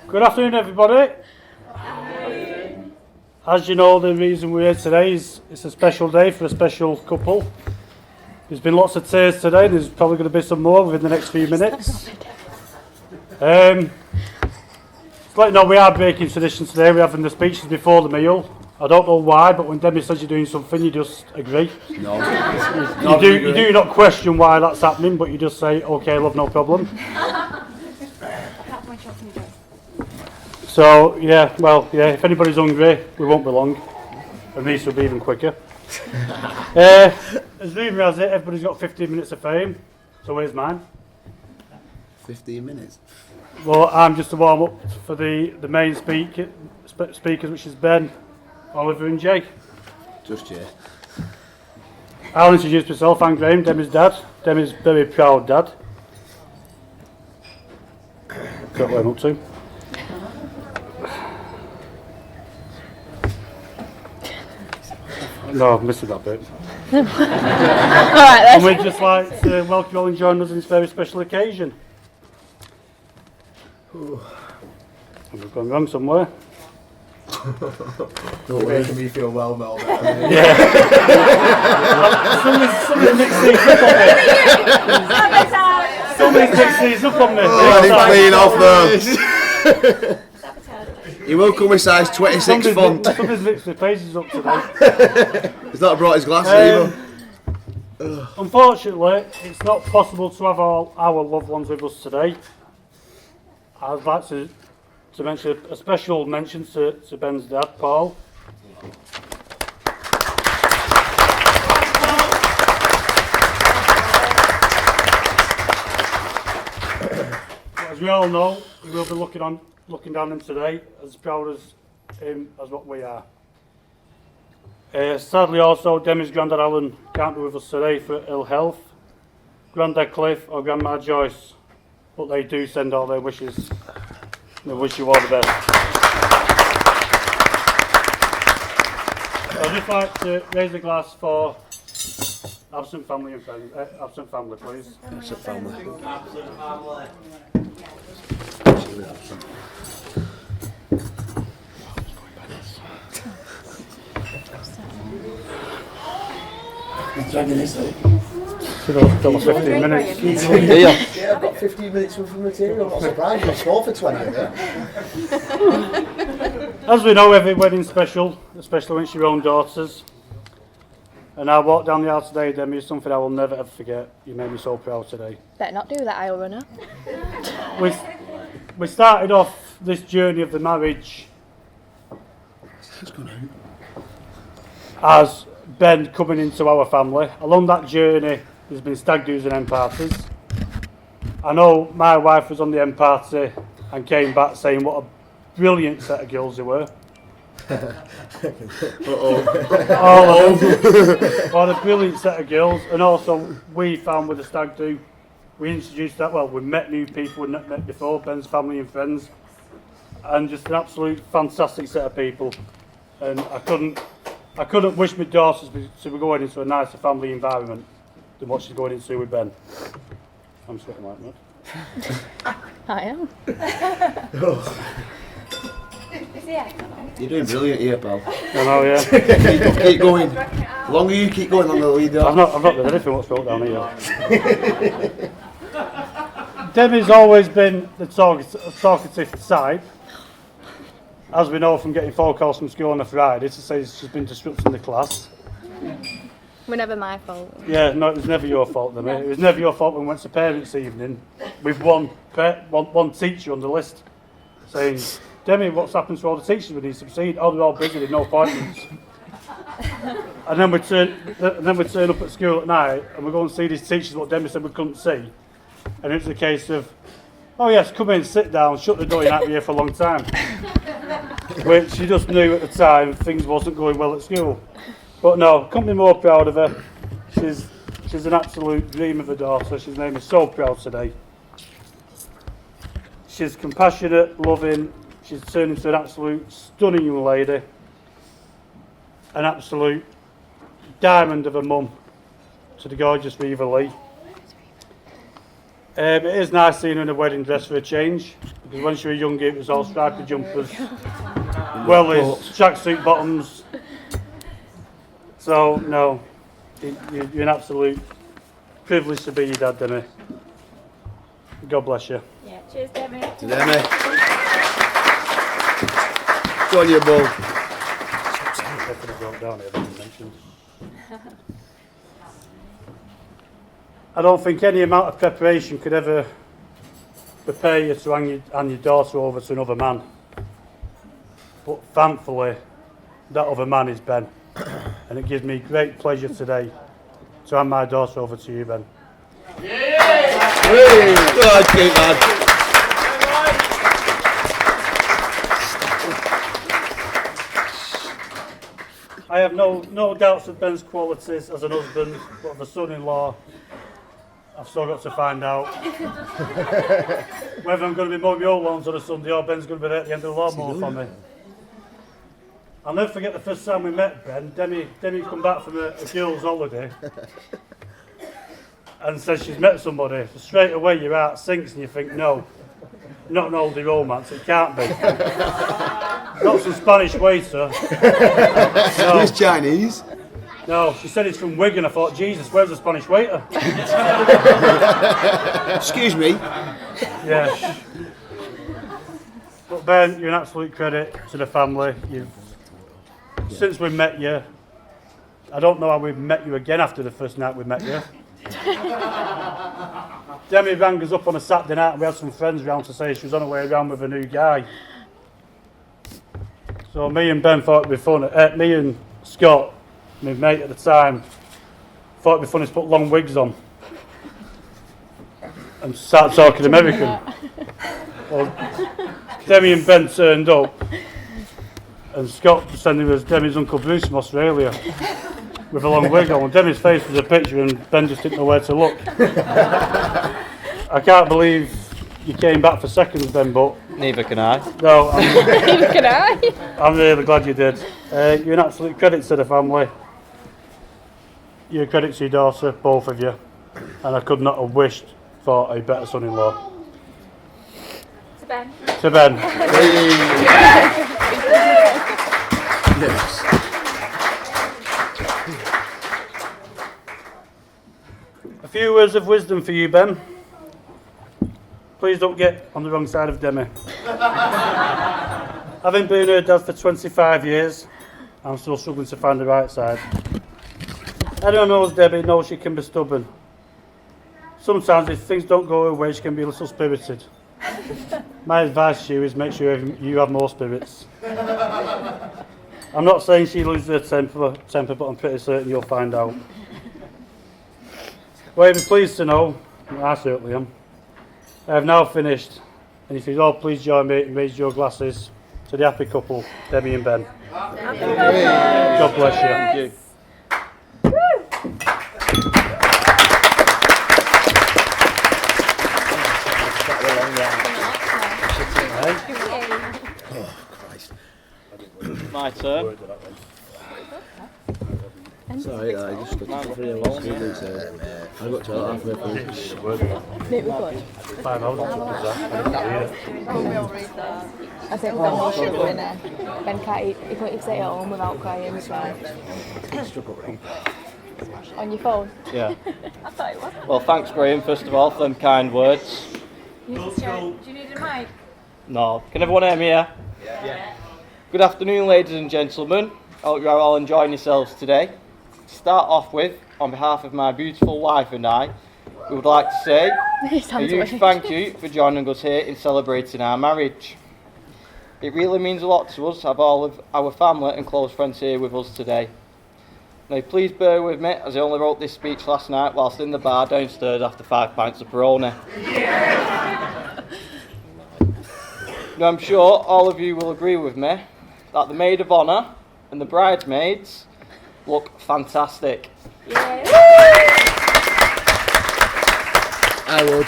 Good afternoon, everybody. As you know, the reason we're here today is it's a special day for a special couple. There's been lots of tears today. There's probably going to be some more within the next few minutes. To let you know, we are breaking tradition today. We're having the speeches before the meal. I don't know why, but when Debbie says you're doing something, you just agree. No. You do not question why that's happening, but you just say, okay, love, no problem. So, if anybody's hungry, we won't be long. And these will be even quicker. As rumour has it, everybody's got 15 minutes of fame. So where's mine? 15 minutes? Well, I'm just to warm up for the main speakers, which is Ben, Oliver and Jay. Just Jay. I'll introduce myself. I'm Graham, Demi's dad. Demi's very proud dad. Got what I'm up to. No, I'm missing that bit. And we'd just like to welcome you all and join us in this very special occasion. We've gone wrong somewhere. Don't making me feel well, Mel. Yeah. Somebody's mixed these up on me. Somebody's mixed these up on me. Oh, I didn't clean off though. He will come with size 26 font. Somebody's mixed the pages up today. He's not brought his glasses either. Unfortunately, it's not possible to have all our loved ones with us today. I'd like to mention a special mention to Ben's dad, Paul. As we all know, we will be looking down him today, as proud as him as what we are. Sadly also, Demi's granddad Alan can't be with us today for ill health. Granddad Cliff or Grandma Joyce, but they do send all their wishes. They wish you all the best. I'd just like to raise a glass for absent family and friends. Absent family, please. Absent family. Absent family. She was absent. He's dragging this out. Should have done 15 minutes. Yeah, I've got 15 minutes worth of material. I'm not surprised. You'll score for 20 of it. As we know, every wedding's special, especially when it's your own daughter's. And I walked down the aisle today, Demi, is something I will never ever forget. You made me so proud today. Better not do that, aisle runner. We started off this journey of the marriage as Ben coming into our family. Along that journey, there's been stag do's and hen parties. I know my wife was on the hen party and came back saying what a brilliant set of girls they were. What a brilliant set of girls. And also we found with the stag do, we introduced that, we met new people we'd not met before, Ben's family and friends, and just an absolute fantastic set of people. And I couldn't wish my daughters to be going into a nicer family environment than what she's going into with Ben. I'm sweating like mad. I am. You're doing brilliant here, pal. I know, yeah. Keep going. The longer you keep going, the longer the leader. I've not done anything what's wrote down here. Demi's always been the talkative type. As we know from getting phone calls from school on a Friday to say she's been disrupting the class. We're never my fault. Yeah, no, it was never your fault, Demi. It was never your fault when we went to parents' evening with one teacher on the list saying, Demi, what's happened to all the teachers when they succeed? Oh, they're all busy, they've no appointments. And then we turn up at school at night and we go and see these teachers what Demi said we couldn't see. And it's a case of, oh yes, come in, sit down, shut the door, you're not here for a long time. Which she just knew at the time things wasn't going well at school. But no, couldn't be more proud of her. She's an absolute dream of a daughter. She's made me so proud today. She's compassionate, loving. She's turned into an absolute stunning young lady. An absolute diamond of a mum to the gorgeous Reva Lee. It is nice seeing her in a wedding dress for a change. Because when she was younger, it was all stripy jumpers, wellies, tracksuit bottoms. So, no, you're an absolute privilege to be your dad, Demi. God bless you. Yeah, cheers, Demi. To Demi. Go on, you bull. I could have brought down here, I didn't mention. I don't think any amount of preparation could ever prepare you to hand your daughter over to another man. But thankfully, that other man is Ben. And it gives me great pleasure today to hand my daughter over to you, Ben. Hey, good, cute lad. I have no doubts of Ben's qualities as an husband, but as a son-in-law, I've still got to find out whether I'm going to be mowing my own lawns on a Sunday or Ben's going to be there at the end of the lawnmower for me. I'll never forget the first time we met Ben. Demi come back from a girls' holiday and says she's met somebody. So straight away your heart sinks and you think, no, not an oldie romance, it can't be. Not some Spanish waiter. No. He's Chinese. No, she said it's from Wigan. I thought, Jesus, where's the Spanish waiter? Excuse me. Yeah. But Ben, you're an absolute credit to the family. Since we met you, I don't know how we've met you again after the first night we met you. Demi rang us up on a Saturday night and we had some friends round to say she was on her way around with a new guy. So me and Ben thought it'd be fun. Me and Scott, my mate at the time, thought it'd be funny to put long wigs on and start talking American. Well, Demi and Ben turned up and Scott was sending us Demi's Uncle Bruce from Australia with a long wig on. And Demi's face was a picture and Ben just didn't know where to look. I can't believe you came back for seconds then, but... Neither can I. No, Neither can I. I'm really glad you did. You're an absolute credit to the family. You're a credit to your daughter, both of you. And I could not have wished for a better son-in-law. To Ben. To Ben. Yes. A few words of wisdom for you, Ben. Please don't get on the wrong side of Demi. Having been her dad for 25 years, I'm still struggling to find the right side. Anyone knows Debbie knows she can be stubborn. Sometimes if things don't go her way, she can be a little spirited. My advice to you is make sure you have more spirits. I'm not saying she loses her temper, but I'm pretty certain you'll find out. Well, you'll be pleased to know, I certainly am, I have now finished, and if you'd all please join me and raise your glasses to the happy couple, Demi and Ben. God bless you. Thank you. My turn. Sorry, I just got to free of all. I got to halfway through. Mate, we're good. 5 hours was that? I didn't hear it. I think Ben will struggle in there. Ben can't eat, he can't even stay at home without crying, so. On your phone? Yeah. I thought it was. Well, thanks, Graham, first of all, for them kind words. Do you need a mic? No. Can everyone hear me here? Yeah. Good afternoon, ladies and gentlemen. I hope you're all enjoying yourselves today. To start off with, on behalf of my beautiful wife and I, we would like to say a huge thank you for joining us here in celebrating our marriage. It really means a lot to us to have all of our family and close friends here with us today. Now please bear with me as I only wrote this speech last night whilst in the bar downstairs after 5 pints of Peroni. Now I'm sure all of you will agree with me that the maid of honour and the bridesmaids look fantastic. Yeah. I would.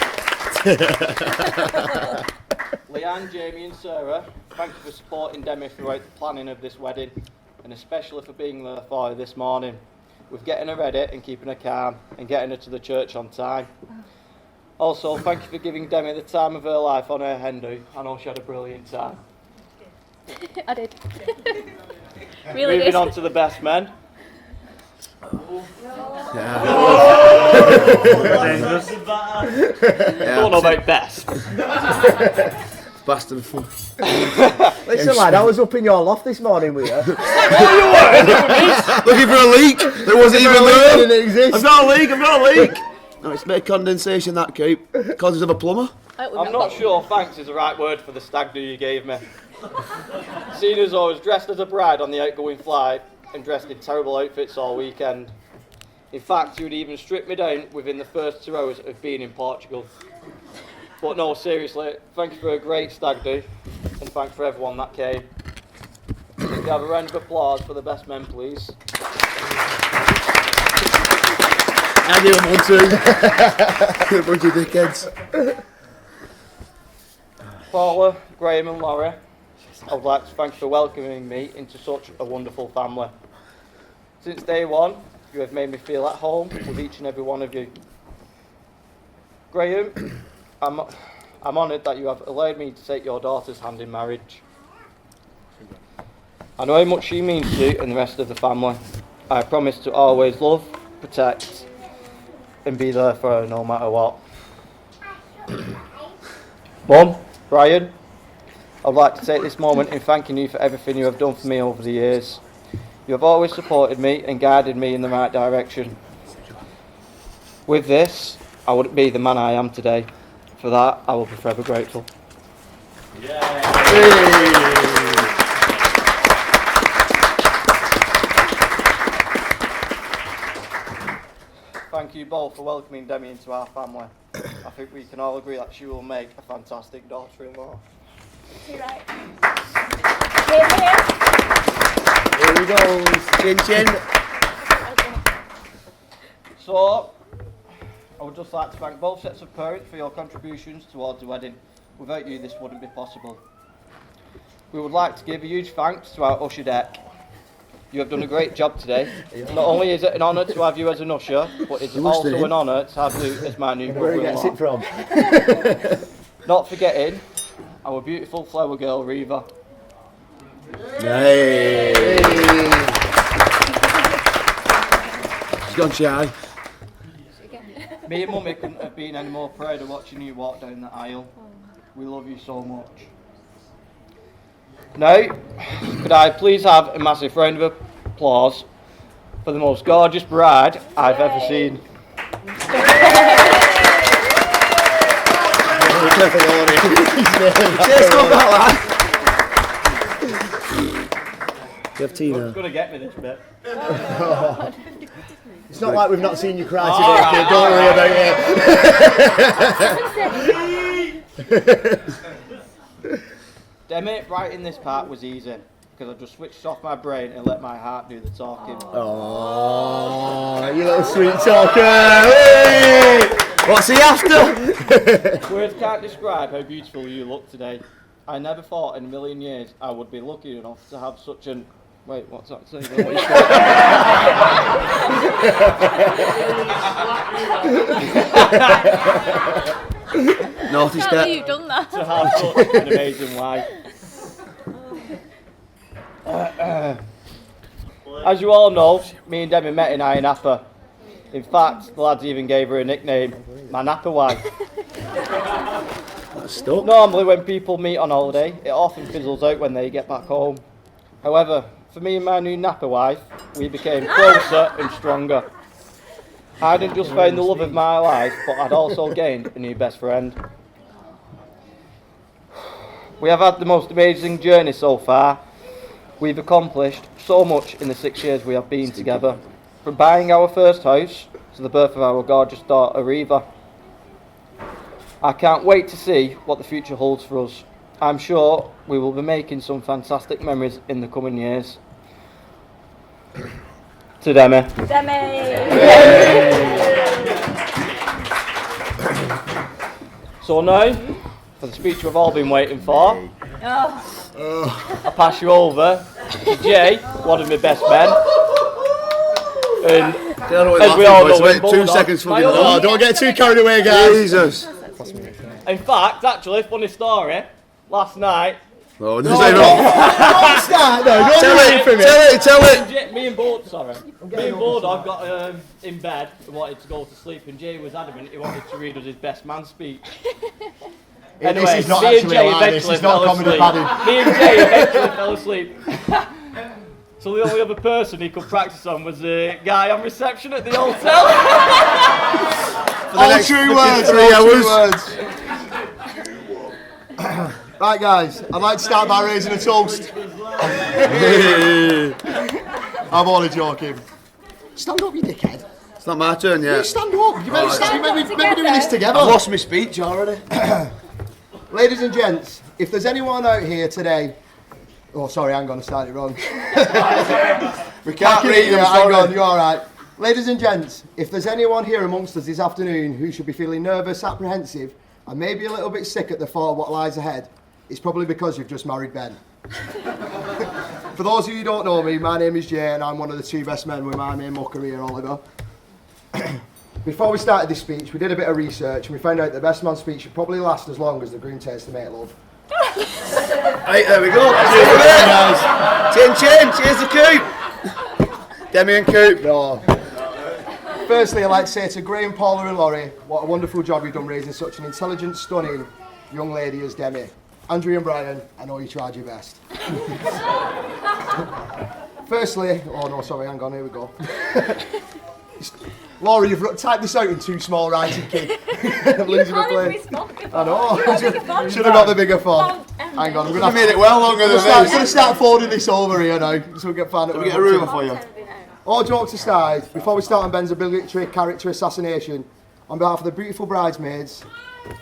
Leanne, Jamie and Sarah, thank you for supporting Demi throughout the planning of this wedding and especially for being there for her this morning with getting her ready and keeping her calm and getting her to the church on time. Also, thank you for giving Demi the time of her life on her hen do. I know she had a brilliant time. I did. Really Moving did. on to the best men. Dangerous. Don't know about best. Bastard fun. Listen, lad, I was up in your loft this morning with you. Looking for a leak. There wasn't even there. Didn't exist. I've got a leak. No, it's made condensation, that Coop. Causes of a plumber. I'm not sure thanks is the right word for the stag do you gave me. Seeing as I was dressed as a bride on the outgoing flight and dressed in terrible outfits all weekend. In fact, you would even strip me down within the first 2 hours of being in Portugal. But no, seriously, thank you for a great stag do, and thanks for everyone that came. Can you have a round of applause for the best men, please? I knew him one too. A bunch of dickheads. Paula, Graham and Laura, I would like to thank you for welcoming me into such a wonderful family. Since day one, you have made me feel at home with each and every one of you. Graham, I'm honoured that you have allowed me to take your daughter's hand in marriage. I know how much she means to you and the rest of the family. I promise to always love, protect, and be there for her no matter what. Mum, Brian, I'd like to take this moment in thanking you for everything you have done for me over the years. You have always supported me and guided me in the right direction. With this, I wouldn't be the man I am today. For that, I will be forever grateful. Thank you both for welcoming Demi into our family. I think we can all agree that she will make a fantastic daughter-in-law. You're right. Here we go. Chin chin. So, I would just like to thank both sets of parents for your contributions towards the wedding. Without you, this wouldn't be possible. We would like to give a huge thanks to our usher deck. You have done a great job today. Not only is it an honour to have you as an usher, but it's also an honour to have you as my new Where he gets it brother-in-law. from? Not forgetting our beautiful flower girl, Reva. Hey. She's gone shy. Me and Mummy couldn't have been any more proud of watching you walk down the aisle. We love you so much. Now, could I please have a massive round of applause for the most gorgeous bride I've ever seen. You have tea now. It's gonna get me this bit. It's not like we've not seen you cry today, kid. Don't worry about it. Demi, writing this part was easy because I just switched off my brain and let my heart do the talking. Oh, you little sweet talker. Hey! What's he after? Words can't describe how beautiful you look today. I never thought in a million years I would be lucky enough to have such an... Wait, what's that saying? Naughty I can't believe step. you've done that. To have such an amazing wife. As you all know, me and Demi met in Iron Napa. In fact, the lads even gave her a nickname, my Napa wife. That's stuck. Normally when people meet on holiday, it often fizzles out when they get back home. However, for me and my new Napa wife, we became closer and stronger. I hadn't just found the love of my life, but I'd also gained a new best friend. We have had the most amazing journey so far. We've accomplished so much in the 6 years we have been together. From buying our first house to the birth of our gorgeous daughter Reva. I can't wait to see what the future holds for us. I'm sure we will be making some fantastic memories in the coming years. To Demi. So now, for the speech we've all been waiting for, I pass you over to Jay, one of my best men, and As we all know, in 2 Bulldog. seconds for My the own- Don't get too carried away, guys. Jesus. In fact, actually, funny story. Last night, Oh, no, Don't start, no, don't Tell do it, for me. tell it. me and Bulldog got in bed and wanted to go to sleep, and Jay was adamant he wanted to read us his best man speech. Anyway, This is not me and actually Jay a lie, this eventually is not fell comedy asleep. padding. Me and Jay eventually fell asleep. So the only other person he could practice on was the guy on reception at the hotel. All true words, 3 all true hours. words. Right, guys, I'd like to start by raising a toast. I'm only joking. Stand up, you dickhead. It's not my turn You yet. stand up. You better stand. We're doing this together. I've lost my speech already. Ladies and gents, if there's anyone out here today... Oh, sorry, hang on, I started it wrong. We can't read them, Hang on, sorry. you're alright. Ladies and gents, if there's anyone here amongst us this afternoon who should be feeling nervous, apprehensive, and maybe a little bit sick at the thought of what lies ahead, it's probably because you've just married Ben. For those of you who don't know me, my name is Jay, and I'm one of the 2 best men with my main mucker here, Oliver. Before we started this speech, we did a bit of research, and we found out the best man speech should probably last as long as the groom takes to make love. Right, there we go. Chin, cheers to Coop. Demi and Coop. No. Firstly, I'd like to say to Graham, Paula and Laurie, what a wonderful job you've done raising such an intelligent, stunning young lady as Demi. Andrew and Brian, I know you tried your best. Firstly, oh no, sorry, hang on, here we go. Laurie, you've typed this out in too small writing, kid. I'm losing my place. I know. Should have got the bigger font. Hang on, I'm going to I made it well longer than I'm this. going to start folding this over here now, so we can find it. Can we get a ruler for you? All jokes aside, before we start on Ben's obligatory character assassination, on behalf of the beautiful bridesmaids,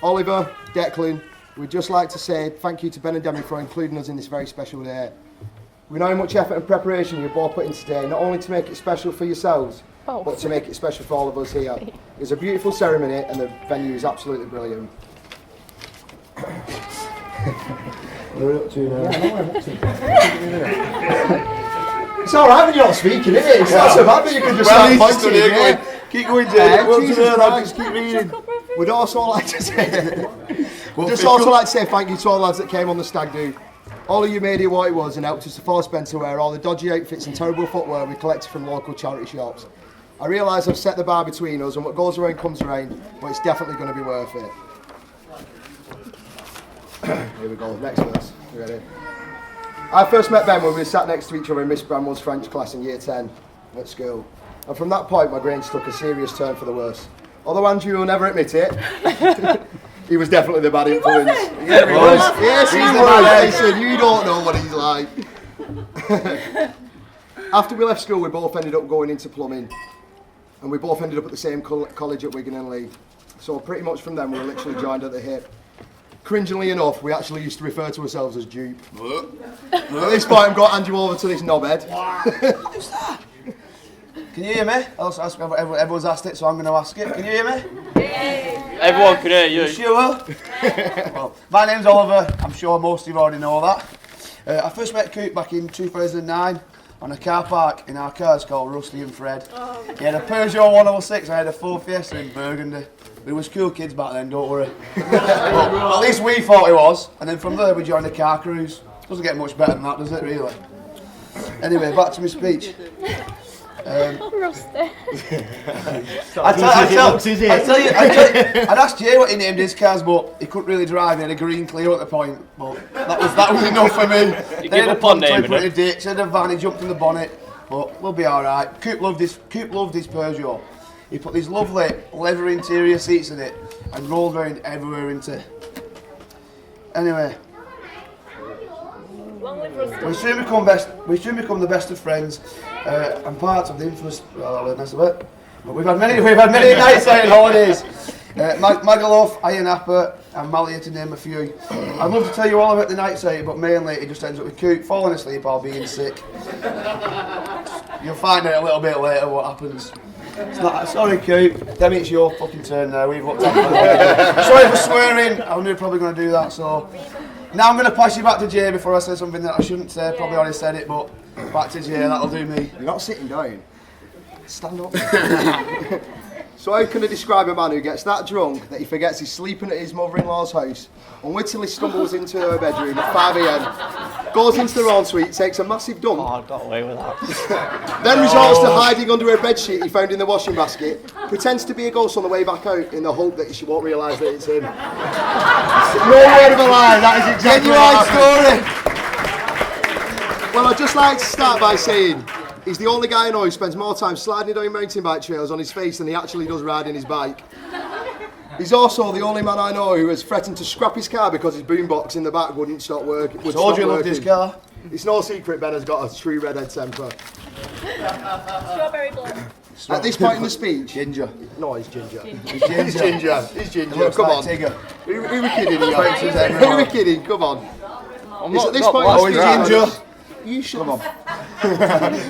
Oliver, Declan, we'd just like to say thank you to Ben and Demi for including us in this very special day. We know how much effort and preparation you've both put in today, not only to make it special for yourselves, but to make it special for all of us here. It's a beautiful ceremony and the venue is absolutely brilliant. What are we up to now? It's alright when you're not speaking, isn't it? It's not so bad that you can just start pointing, yeah? Keep going, Jay. Well Jesus done, Christ. just keep reading. We'd also like to say, thank you to all the lads that came on the stag do. All of you made it what it was and helped us to force Ben to wear all the dodgy outfits and terrible footwear we collected from local charity shops. I realise I've set the bar between us and what goes around comes around, but it's definitely going to be worth it. Here we go, next verse. You ready? I first met Ben when we sat next to each other in Miss Bramwell's French class in year 10 at school. And from that point, my Grange took a serious turn for the worse. Although Andrew will never admit it, he was definitely the bad influence. Yeah, he was. Yes, he was. Listen, you don't know what he's like. After we left school, we both ended up going into plumbing. And we both ended up at the same college at Wigan and Leigh. So pretty much from then, we were literally joined at the hip. Cringingly enough, we actually used to refer to ourselves as dupe. At this point, I've got Andrew over to this knobhead. Who's that? Can you hear me? Everyone's asked it, so I'm going to ask it. Can you hear me? Everyone can hear you. Sure. Well, my name's Oliver. I'm sure most of you already know that. I first met Coop back in 2009 on a car park in our cars called Rusty and Fred. He had a Peugeot 106, I had a Ford Fiesta in Burgundy. We was cool kids back then, don't worry. Well, at least we thought he was, and then from there we joined a car cruise. Doesn't get much better than that, does it, really? Anyway, back to my speech. Rusty. I'd asked Jay what he named his cars, but he couldn't really drive. He had a green Clio at the point, but that was enough for me. You give up on naming put it. a ditch, had a van, he jumped in the bonnet, but we'll be all right. Coop loved his Peugeot. He put these lovely leather interior seats in it and rolled around everywhere into. Anyway. We soon become the best of friends and part of the infamous. Well, that's a bit. But we've had many nights out and holidays. Magaluf, Iron Apper, and Malia to name a few. I'd love to tell you all about the nights out, but mainly it just ends up with Coop falling asleep or being sick. You'll find out a little bit later what happens. It's not, sorry, Coop. Demi, it's your fucking turn now. We've looked at it. Sorry for swearing. I knew probably going to do that, so. Now I'm going to pass you back to Jay before I say something that I shouldn't say. Probably already said it, but back to Jay, that'll do me. You're not sitting down. Stand up. So how can I describe a man who gets that drunk that he forgets he's sleeping at his mother-in-law's house, unwittingly stumbles into her bedroom at 5 a.m, goes into the ensuite, takes a massive dump, Oh, I got away with that. then resorts to hiding under a bedsheet he found in the washing basket, pretends to be a ghost on the way back out in the hope that she won't realise that it's him. No word of a lie, that is exactly what happened. Well, I'd just like to start by saying he's the only guy I know who spends more time sliding down mountain bike trails on his face than he actually does riding his bike. He's also the only man I know who has threatened to scrap his car because his boombox in the back wouldn't stop working. Told you he loved his car. It's no secret Ben has got a true redhead temper. Strawberry blonde. At this point in the speech... Ginger. No, he's ginger. He's ginger. He's ginger. He's ginger. He looks Come like on. Tigger. Who are we kidding? Thanks, Who he's are we everywhere. kidding? Come on. I'm It's not, at this not point- black Oh, he's drag. ginger. You should... Come on.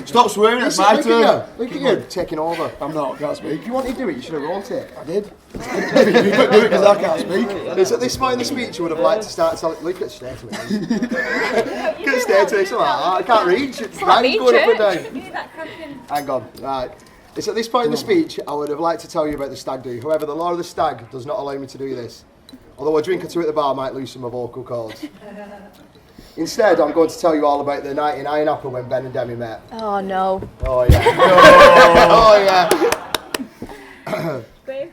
Stop swearing, it's my Look turn. at you. Look at you. Taking over. I'm not, can't speak. If you wanted to do it, you should have wrote it. I did. Do it because I can't speak. It's at this point in the speech you would have liked to start telling... Look at stare to it. Look at stare to it. Something like that. I can't reach. It's not me, going up and church. down. You need that cramping. Hang on. Right. It's at this point in the speech I would have liked to tell you about the stag do. However, the law of the stag does not allow me to do this. Although a drink or two at the bar might loosen my vocal cords. Instead, I'm going to tell you all about the night in Iron Apple when Ben and Demi met. Oh no. Oh yeah. Oh yeah. Brave.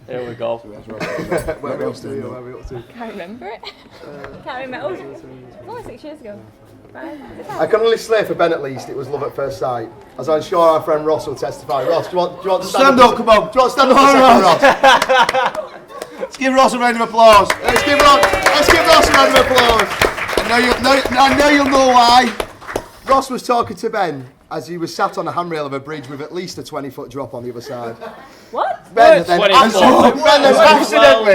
Here we go. Where are we up to? Where are we up to? Can't remember it. Can't remember. Oh, it was only 6 years ago. Right. I can only say for Ben at least it was love at first sight. As I'm sure our friend Ross will testify. Ross, do you want to Stand up, come on. Do you want to stand up for a second, Ross? Let's give Ross a round of applause. Let's give Ross a round of applause. I know you'll know why. Ross was talking to Ben as he was sat on a handrail of a bridge with at least a 20-foot drop on the other side. What? Ben then, 20 Ben then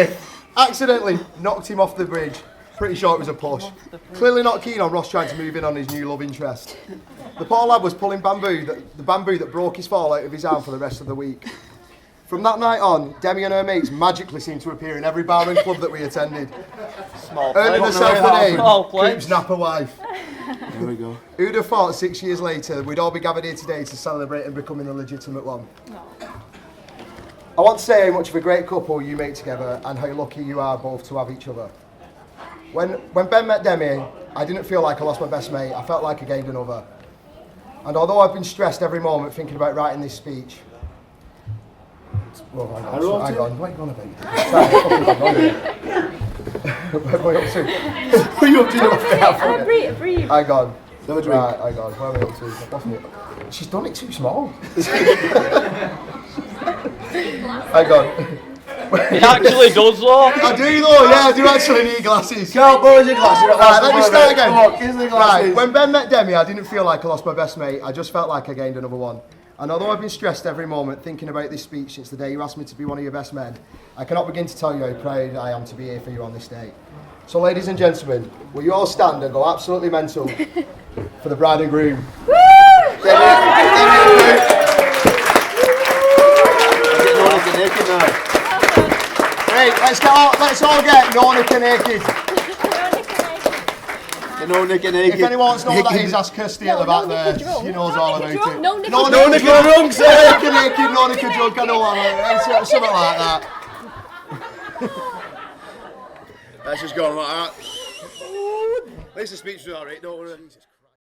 foot. accidentally knocked him off the bridge. Pretty sure it was a push. Clearly not keen on Ross trying to move in on his new love interest. The poor lad was pulling the bamboo that broke his fall out of his arm for the rest of the week. From that night on, Demi and her mates magically seemed to appear in every bar and club that we attended, Small earning plate. herself the name Small plate. Coope's Napa wife. There we go. Who'd have thought 6 years later we'd all be gathered here today to celebrate and becoming a legitimate one? I want to say how much of a great couple you make together and how lucky you are both to have each other. When Ben met Demi, I didn't feel like I lost my best mate, I felt like I gained another. And although I've been stressed every moment thinking about writing this speech, well, hang on, what are you on about? Where are we up to? What are you up to? Breathe. Hang on. Have a drink. Right, hang on, where are we up to? What's it? She's done it too small. Hang on. It actually does though. I do though, yeah, I do actually need glasses. Can't borrow your glasses. Right, let me start again. Come on, give us the glasses. Right, when Ben met Demi, I didn't feel like I lost my best mate, I just felt like I gained another one. And although I've been stressed every moment thinking about this speech since the day you asked me to be one of your best men, I cannot begin to tell you how proud I am to be here for you on this day. So ladies and gentlemen, will you all stand and go absolutely mental for the bride and groom? Right, let's all get no nicking naked. No nicking naked. If anyone wants to know what that is, ask Kirsty at the back there. She knows all about it. No nicking No drunk. nicking drunk, say nicking naked, no nicking drunk, I know what I mean. Something like that. Let's just go on like that. At least the speech was alright, don't worry.